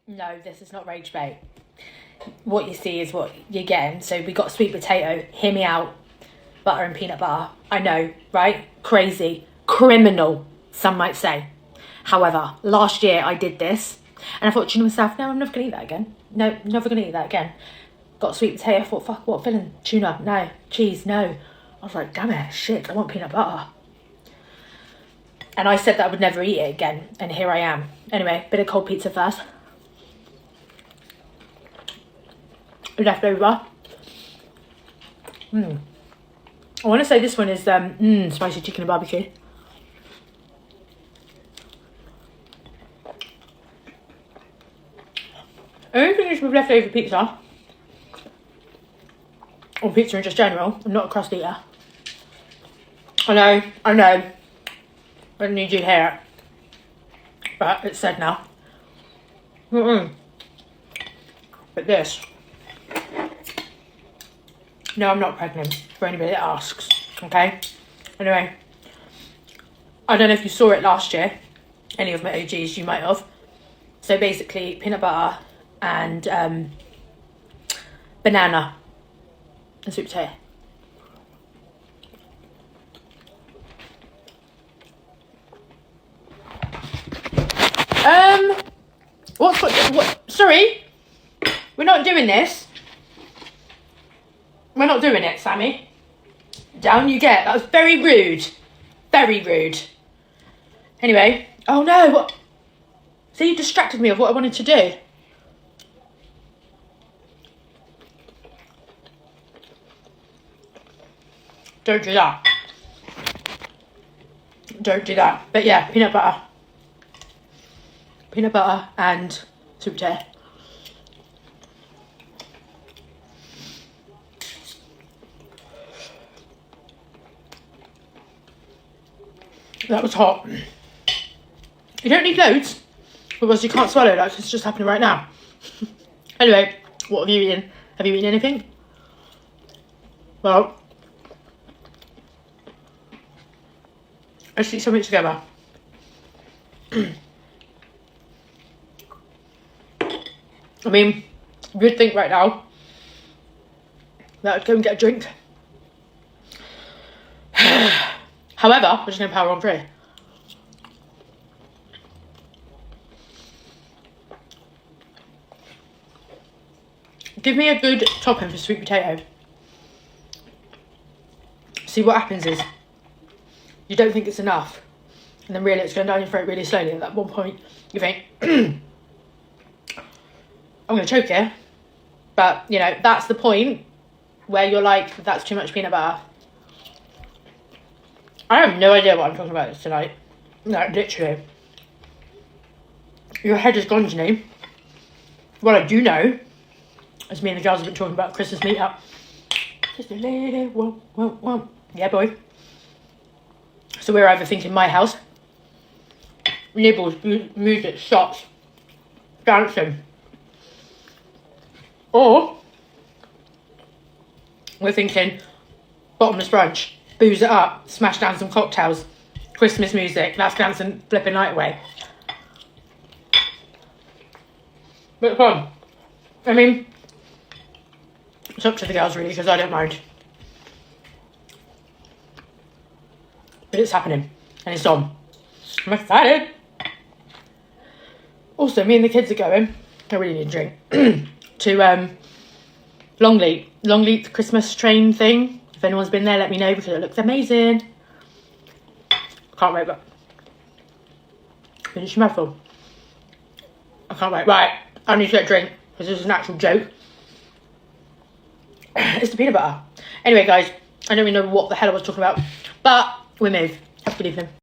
No, this is not rage bait. What you see is what you're getting. So we got sweet potato, hear me out, butter and peanut butter. I know, right? Crazy, criminal, some might say. However, last year I did this and I thought to myself, no, I'm never gonna eat that again. No, never gonna eat that again. Got sweet potato, I thought, fuck, what filling? Tuna, no. Cheese, no. I was like, damn it, shit, I want peanut butter. And I said that I would never eat it again, and here I am. Anyway, bit of cold pizza first. Leftover. I want to say this one is spicy chicken and barbecue. Anything is with leftover pizza, or pizza in just general, I'm not a crust eater. I know. I don't need you to hear it, but it's said now. But this, no, I'm not pregnant, for anybody that asks, okay? Anyway, I don't know if you saw it last year, any of my OGs, you might have. So basically, peanut butter and banana and sweet potato. What? Sorry, we're not doing this. We're not doing it, Sammy. Down you get. That was very rude. Very rude. Anyway, oh no, what? See, you distracted me of what I wanted to do. Don't do that. Don't do that. But yeah, peanut butter. Peanut butter and sweet potato. That was hot. You don't need loads, because you can't swallow that, it's just happening right now. Anyway, what have you eaten? Have you eaten anything? Well, let's eat something together. I mean, you'd think right now that I'd go and get a drink. However, we're just going to power on through. Give me a good topping for sweet potato. See, what happens is you don't think it's enough, and then really it's going down your throat really slowly. At that one point, you think, I'm going to choke here. But, you know, that's the point where you're like, that's too much peanut butter. I have no idea what I'm talking about tonight. No, literally. Your head has gone, Janine. What I do know, as me and the girls have been talking about Christmas meetup. Just a lady, whoa. Yeah, boy. So we're either thinking my house, nibbles, music, shots, dancing, or we're thinking bottomless brunch, booze it up, smash down some cocktails, Christmas music, let's dance and flip a night away. But fun. I mean, it's up to the girls really, because I don't mind. But it's happening, and it's on. I'm excited. Also, me and the kids are going, I really need a drink, to Longleat Christmas train thing. If anyone's been there, let me know, because it looks amazing. Can't wait, but finish your mouthful. I can't wait. Right, I need to get a drink, because this is an actual joke. It's the peanut butter. Anyway, guys, I don't really know what the hell I was talking about, but we move. Have a good evening.